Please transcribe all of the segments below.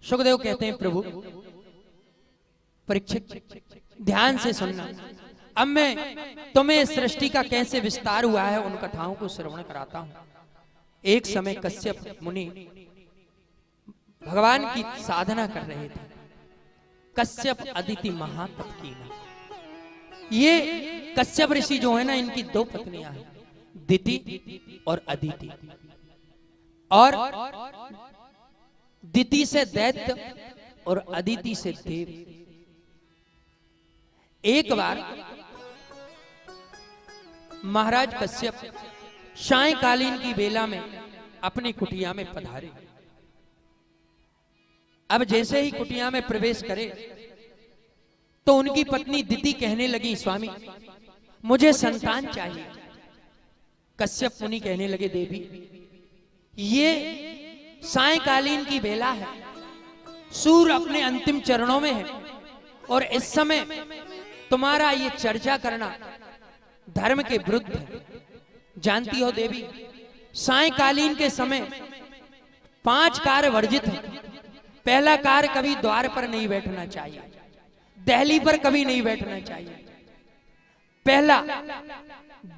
सुखदेव कहते हैं प्रभु परीक्षित ध्यान से सुनना, अब मैं तुम्हें सृष्टि का कैसे विस्तार हुआ है उन कथाओं को श्रवण कराता हूं। एक समय कश्यप मुनि भगवान की साधना कर रहे थे। कश्यप अदिति महातप की ये कश्यप ऋषि जो है ना, इनकी दो पत्नियां हैं, दिति और अदिति। और दिति से दैत्य और अदिति से देव। एक बार महाराज कश्यप सायंकालीन की बेला में अपनी कुटिया में पधारे। अब जैसे ही कुटिया में प्रवेश करे तो उनकी पत्नी दिति कहने लगी, स्वामी मुझे संतान चाहिए। कश्यप मुनि कहने लगे, देवी ये सायंकालीन की बेला है, सूर्य अपने अंतिम चरणों में है और इस समय तुम्हारा ये चर्चा करना धर्म के विरुद्ध है। जानती हो देवी, सायंकालीन के समय 5 कार्य वर्जित है। पहला कार्य, कभी द्वार पर नहीं बैठना चाहिए, दहली पर कभी नहीं बैठना चाहिए, पहला।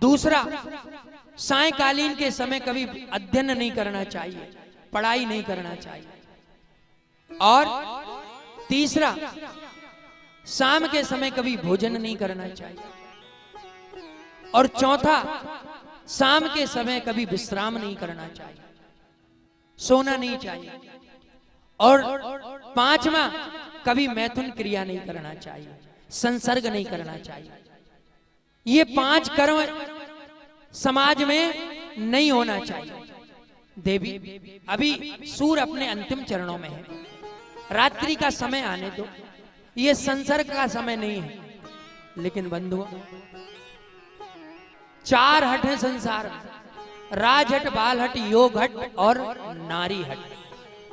दूसरा, सायंकालीन के समय कभी अध्ययन नहीं करना चाहिए, पढ़ाई नहीं करना चाहिए। और तीसरा, शाम के समय कभी भोजन नहीं करना चाहिए। और चौथा, शाम के समय कभी विश्राम नहीं करना चाहिए, सोना नहीं चाहिए। और 5वां, कभी मैथुन क्रिया नहीं करना चाहिए, संसर्ग नहीं करना चाहिए। ये 5 कर्म समाज में नहीं होना चाहिए। देवी अभी सूर्य अपने अंतिम चरणों में है, रात्रि का समय आने दो, ये संसर्ग का समय नहीं है। लेकिन बंधुओं, 4 हट है संसार में, राज हट, बाल हट, योग हट और नारी हट,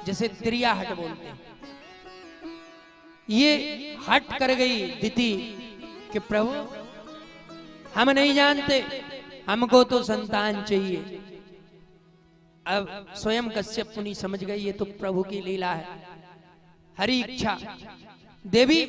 जैसे त्रिया हट बोलते हैं। ये हट कर गई दिति कि प्रभु हम नहीं जानते, हमको तो संतान चाहिए। अब स्वयं कश्यप मुनि समझ गए ये तो प्रभु की लीला है, हरि इच्छा। देवी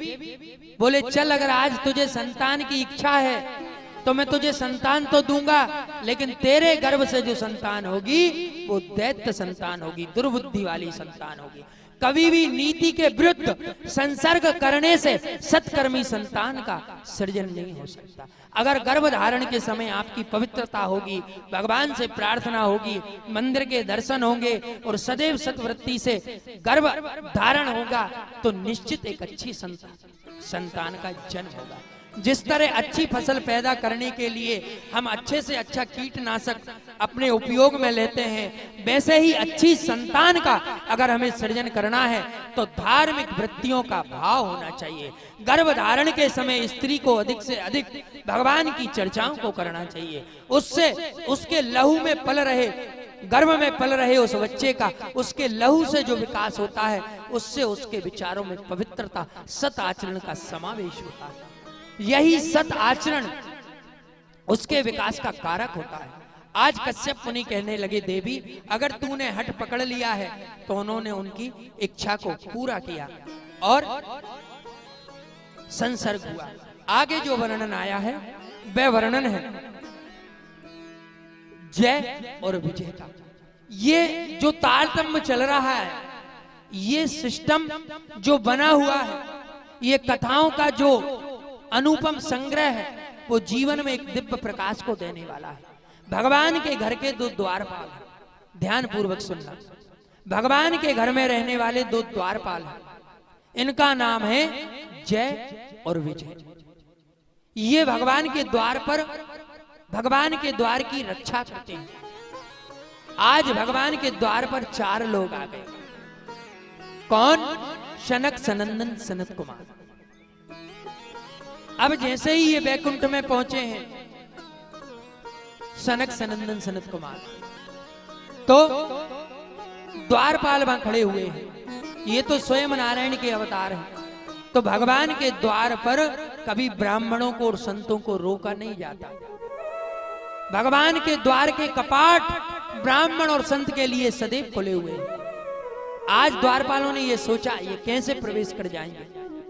बोले, चल अगर आज तुझे संतान की इच्छा है तो मैं तुझे संतान तो दूंगा, लेकिन तेरे गर्भ से जो संतान होगी वो दैत्य संतान होगी, दुर्बुद्धि वाली संतान होगी। कभी भी नीति के विरुद्ध संसर्ग करने से सत्कर्मी संतान का सृजन नहीं हो सकता। अगर गर्भ धारण के समय आपकी पवित्रता होगी, भगवान से प्रार्थना होगी, मंदिर के दर्शन होंगे और सदैव सत्वृत्ति से गर्भ धारण होगा तो निश्चित एक अच्छी संतान का जन्म होगा। जिस तरह अच्छी फसल पैदा करने के लिए हम अच्छे से अच्छा कीटनाशक अपने उपयोग में लेते हैं, वैसे ही अच्छी संतान का अगर हमें सृजन करना है तो धार्मिक वृत्तियों का भाव होना चाहिए। गर्भ धारण के समय स्त्री को अधिक से अधिक भगवान की चर्चाओं को करना चाहिए। उससे उसके लहू में पल रहे, गर्भ में पल रहे उस बच्चे का, उसके लहू से जो विकास होता है उससे उसके विचारों में पवित्रता, सत आचरण का समावेश होता है। यही सत आचरण उसके विकास का कारक होता है। आज कश्यप मुनि कहने लगे, देवी अगर तूने हट पकड़ लिया है तो उन्होंने उनकी इच्छा को पूरा किया और संसर्ग हुआ। आगे जो वर्णन आया है वह वर्णन है जय और विजय का। ये जो तारतम्य चल रहा है, ये सिस्टम जो बना हुआ है, ये कथाओं का जो अनुपम संग्रह है, वो जीवन में एक दिव्य प्रकाश को देने वाला है। भगवान के घर के 2 द्वारपाल हैं, ध्यान पूर्वक सुनना। भगवान के घर में रहने वाले 2 द्वारपाल हैं, इनका नाम है जय और विजय। ये भगवान के द्वार पर भगवान के द्वार की रक्षा करते हैं। आज भगवान के द्वार पर 4 लोग आ गए। कौन? सनक सनंदन सनत कुमार। अब जैसे ही ये वैकुंठ में पहुंचे हैं सनक सनंदन सनत कुमार, तो द्वारपाल वहां खड़े हुए हैं। ये तो स्वयं नारायण के अवतार हैं। तो भगवान के द्वार पर कभी ब्राह्मणों को और संतों को रोका नहीं जाता। भगवान के द्वार के कपाट ब्राह्मण और संत के लिए सदैव खुले हुए हैं। आज द्वारपालों ने ये सोचा ये कैसे प्रवेश कर जाएंगे,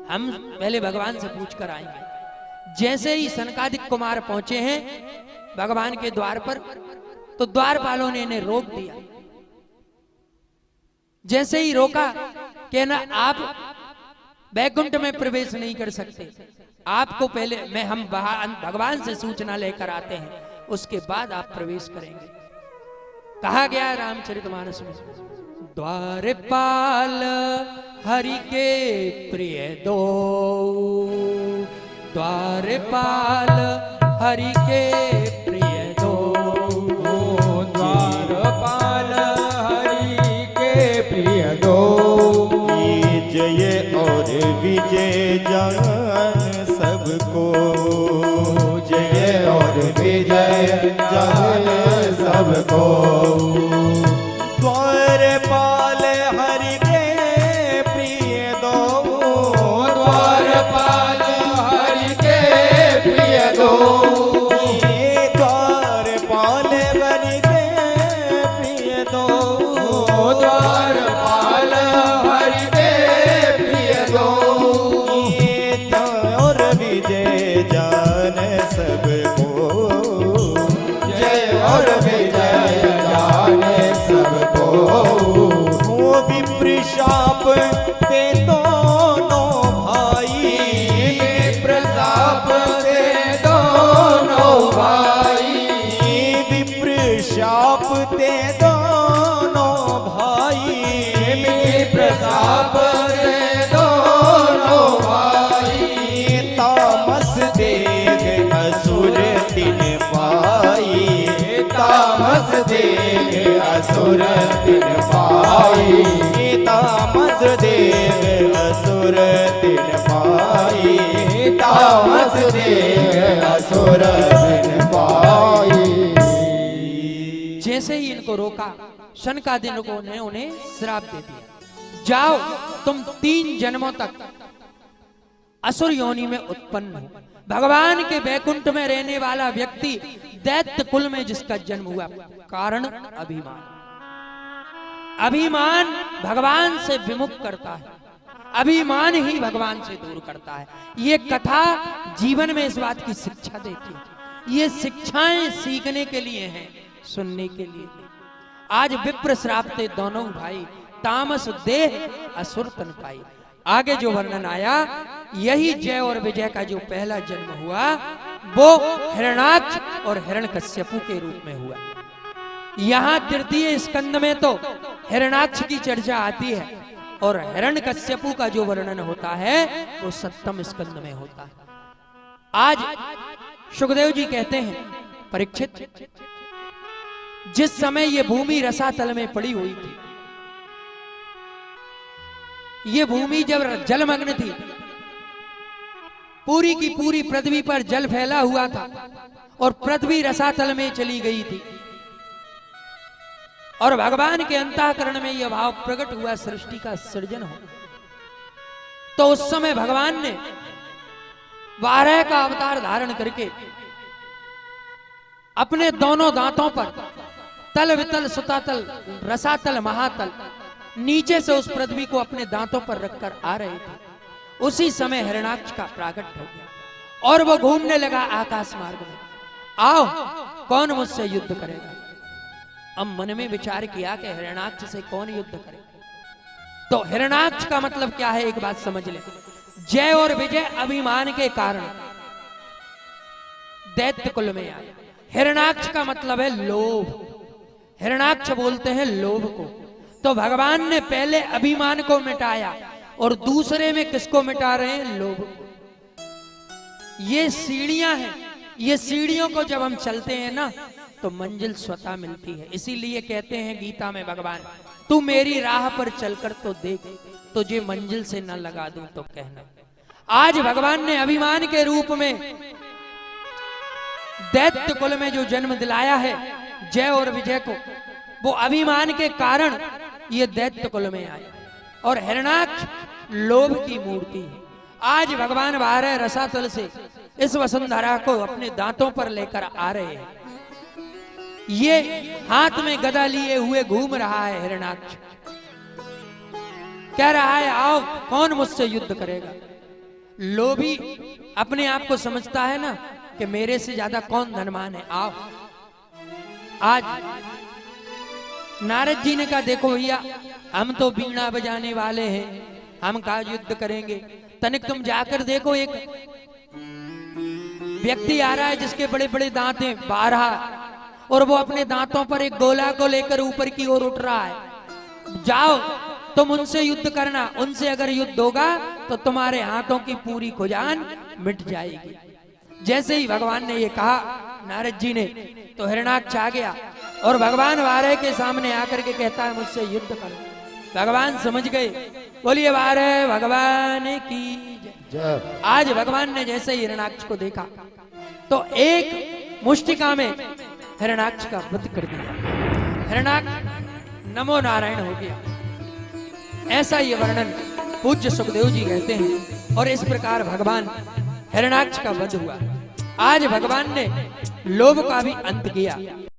हम पहले भगवान से पूछ कर आएंगे। जैसे ही सनकादिक कुमार पहुंचे हैं भगवान के द्वार पर, तो द्वारपालों ने इन्हें रोक दिया। जैसे ही रोका, कहना आप वैकुंठ में प्रवेश नहीं कर सकते, आपको पहले हम भगवान से सूचना लेकर आते हैं, उसके बाद आप प्रवेश करेंगे। कहा गया है रामचरितमानस में, द्वारपाल हरि के प्रिय दो, द्वारपाल हरि के प्रिय दो, द्वारपाल हरि के प्रिय दो। जय और विजय जान सबको, जय और विजय जान सबको। द्वारपाल हरि के प्रिय दो, द्वारपाल हरि के प्रिय दो, द्वारपाल हरि के प्रिय दो, द्वारपाल हरि के प्रिय दो। और विजय जान सबको, जय और विजय जान सबको। वो विप्र शाप ते दोनों भाई, विप्र शाप ते दोनों भाई, विप्र शाप ते दोनों भाई, विप्र शाप ते दोनों भाई। तामस देख असुर तिन पाई, तामस देख असुर तिन पाई, तामस देख असुर तिन पाई, तामस देख असुर तिन पाई। जैसे ही इनको रोका, शनकादिकों ने उन्हें श्राप दे दिया, जाओ तुम 3 जन्मों तक असुर योनि में उत्पन्न हो। भगवान के वैकुंठ में रहने वाला व्यक्ति दैत्य कुल में जिसका जन्म हुआ, कारण अभिमान। अभिमान भगवान से विमुख करता है, अभिमान ही भगवान से दूर करता है। ये कथा जीवन में इस बात की शिक्षा देती है। ये शिक्षाएं सीखने के लिए हैं, सुनने के लिए। आज विप्र श्रापते दोनों भाई, तामस देह असुर तन पाई। आगे जो वर्णन आया, यही जय और विजय का जो पहला जन्म हुआ वो हिरणाक्ष और हिरण्यकश्यपु के रूप में हुआ। यहाँ तृतीय स्कंद में तो हिरणाक्ष की चर्चा आती है और हिरण्यकश्यपु का जो वर्णन होता है वो 7वें स्कंद में होता है। आज सुखदेव जी कहते हैं, परीक्षित, जिस समय ये भूमि रसातल में पड़ी हुई थी, ये भूमि जब जलमग्न थी, पूरी की पूरी पृथ्वी पर जल फैला हुआ था और पृथ्वी रसातल में चली गई थी, और भगवान के अंतःकरण में यह भाव प्रकट हुआ सृष्टि का सृजन हो। तो उस समय भगवान ने वाराह का अवतार धारण करके अपने दोनों दांतों पर तल वितल सुतातल रसातल महातल नीचे से उस पृथ्वी को अपने दांतों पर रखकर आ रहे थे। उसी समय हिरणाक्ष का प्राकट हो गया और वो घूमने लगा आकाश मार्ग में, आओ कौन मुझसे युद्ध करेगा। अब मन में विचार किया कि हिरणाक्ष से कौन युद्ध करे। तो हिरणाक्ष का मतलब क्या है, एक बात समझ ले। जय और विजय अभिमान के कारण दैत्य कुल में आए। हिरणाक्ष का मतलब है लोभ, हिरणाक्ष बोलते हैं लोभ को। तो भगवान ने पहले अभिमान को मिटाया और दूसरे में किसको मिटा रहे हैं, लोभ को। ये सीढ़ियां हैं, ये सीढ़ियों को जब हम चलते हैं ना तो मंजिल स्वतः मिलती है। इसीलिए कहते हैं गीता में भगवान, तू मेरी राह पर चलकर तो देख, तुझे मंजिल से न लगा दूं तो कहना। आज भगवान ने अभिमान के रूप में दैत्य कुल में जो जन्म दिलाया है जय और विजय को, वो अभिमान के कारण ये दैत्य कुल में आए। और हिरणाक्ष लोभ की मूर्ति है। आज भगवान वाराह रसातल से इस वसुंधरा को अपने दांतों पर लेकर आ रहे हैं। ये हाथ में गदा लिए हुए घूम रहा है हिरणाक्ष। कह रहा है आओ कौन मुझसे युद्ध करेगा। लोभी अपने आप को समझता है ना कि मेरे से ज्यादा कौन धनवान है, आओ। आज नारद जी ने कहा देखो भैया हम तो बीणा बजाने वाले हैं, हम कहा युद्ध करेंगे। तनिक तुम जाकर देखो एक व्यक्ति आ रहा है जिसके बड़े बड़े दांत हैं 12 और वो अपने दांतों पर एक गोला को लेकर ऊपर की ओर उठ रहा है। जाओ तुम उनसे युद्ध करना, उनसे अगर युद्ध होगा तो तुम्हारे हाथों की पूरी खुजान मिट जाएगी। जैसे ही भगवान ने ये कहा नारद जी ने तो हिरणाक्ष आ गया और भगवान वारे के सामने आकर के कहता है मुझसे युद्ध करो। भगवान समझ गए, बोलिए वारे भगवान की जय। आज भगवान ने जैसे ही हिरणाक्ष को देखा तो एक मुष्टिका में हिरणाक्ष का वध कर दिया। हिरणाक्ष नमो नारायण हो गया। ऐसा ये वर्णन पूज्य सुखदेव जी कहते हैं और इस प्रकार भगवान हिरणाक्ष का वध हुआ। आज भगवान ने लोभ का भी अंत किया।